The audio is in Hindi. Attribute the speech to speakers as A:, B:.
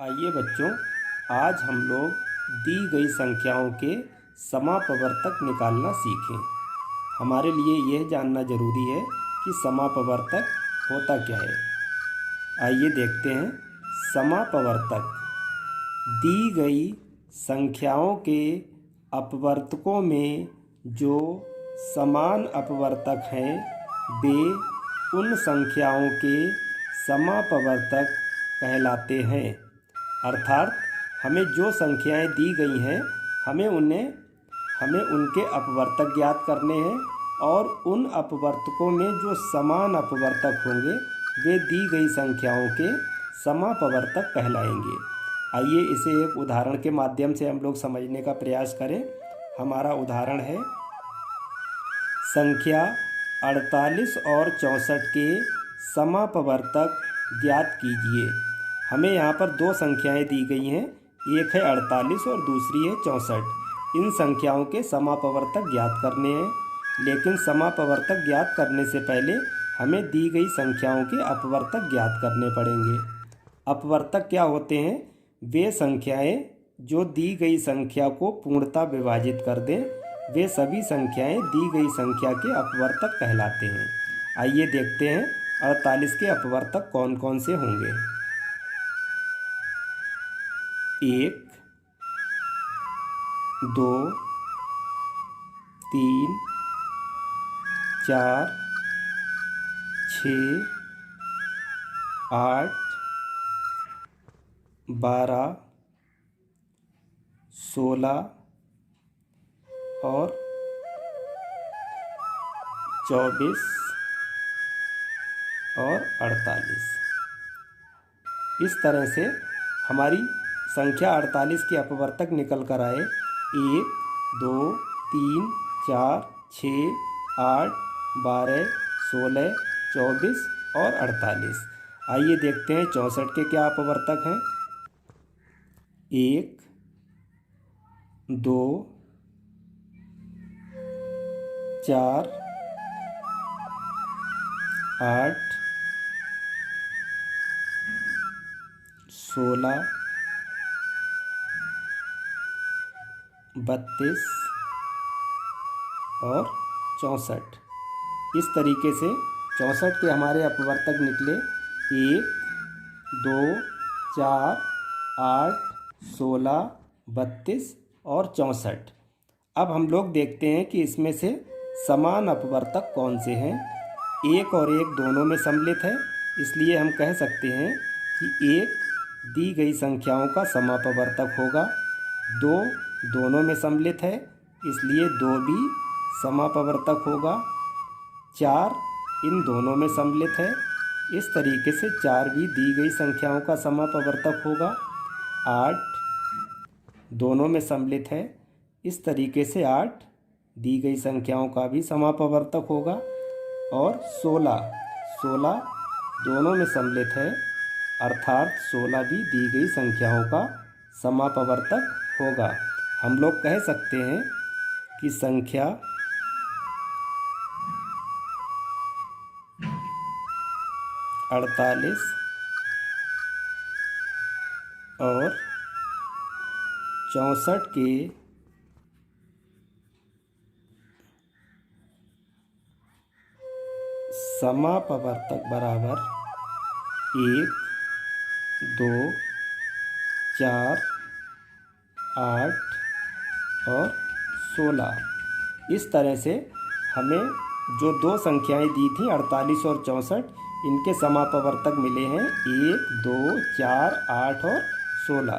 A: आइए बच्चों, आज हम लोग दी गई संख्याओं के समापवर्तक निकालना सीखें। हमारे लिए यह जानना ज़रूरी है कि समापवर्तक होता क्या है। आइए देखते हैं। समापवर्तक दी गई संख्याओं के अपवर्तकों में जो समान अपवर्तक हैं वे उन संख्याओं के समापवर्तक कहलाते हैं। अर्थात हमें जो संख्याएं दी गई हैं हमें उनके अपवर्तक ज्ञात करने हैं और उन अपवर्तकों में जो समान अपवर्तक होंगे वे दी गई संख्याओं के समापवर्तक कहलाएंगे। आइए इसे एक उदाहरण के माध्यम से हम लोग समझने का प्रयास करें। हमारा उदाहरण है संख्या 48 और 64 के समापवर्तक ज्ञात कीजिए। हमें यहाँ पर दो संख्याएं दी गई हैं, एक है 48 और दूसरी है 64। इन संख्याओं के समापवर्तक ज्ञात करने हैं, लेकिन समापवर्तक ज्ञात करने से पहले हमें दी गई संख्याओं के अपवर्तक ज्ञात करने पड़ेंगे। अपवर्तक क्या होते हैं? वे संख्याएं जो दी गई संख्या को पूर्णतः विभाजित कर दें, वे सभी संख्याएं दी गई संख्या के अपवर्तक कहलाते हैं। आइए देखते हैं 48 के अपवर्तक कौन कौन से होंगे। 1, 2, 3, 4, 6, 8, 12, 16 और 24 और 48। इस तरह से हमारी संख्या 48 के अपवर्तक निकल कर आए 1, 2, 3, 4, 6, 8, 12, 16, 24 और 48। आइए देखते हैं 64 के क्या अपवर्तक हैं। 1, 2, 4, 8, 16, 32 और 64। इस तरीके से 64 के हमारे अपवर्तक निकले 1, 2, 4, 8, 16, 32 और 64। अब हम लोग देखते हैं कि इसमें से समान अपवर्तक कौन से हैं। 1 और 1 दोनों में सम्मिलित है, इसलिए हम कह सकते हैं कि 1 दी गई संख्याओं का समापवर्तक होगा। 2 दोनों में सम्मिलित है, इसलिए 2 भी समापवर्तक होगा। 4 इन दोनों में सम्मिलित है, इस तरीके से 4 भी दी गई संख्याओं का समापवर्तक होगा। 8 दोनों में सम्मिलित है, इस तरीके से 8 दी गई संख्याओं का भी समापवर्तक होगा। और 16 दोनों में सम्मिलित है, अर्थात 16 भी दी गई संख्याओं का समापवर्तक होगा। हम लोग कह सकते हैं कि संख्या 48 और 64 के समापवर्तक बराबर 1, 2, 4, 8 और 16। इस तरह से हमें जो दो संख्याएं दी थी 48 और 64, इनके समापवर्तक मिले हैं 1, 2, 4, 8 और 16।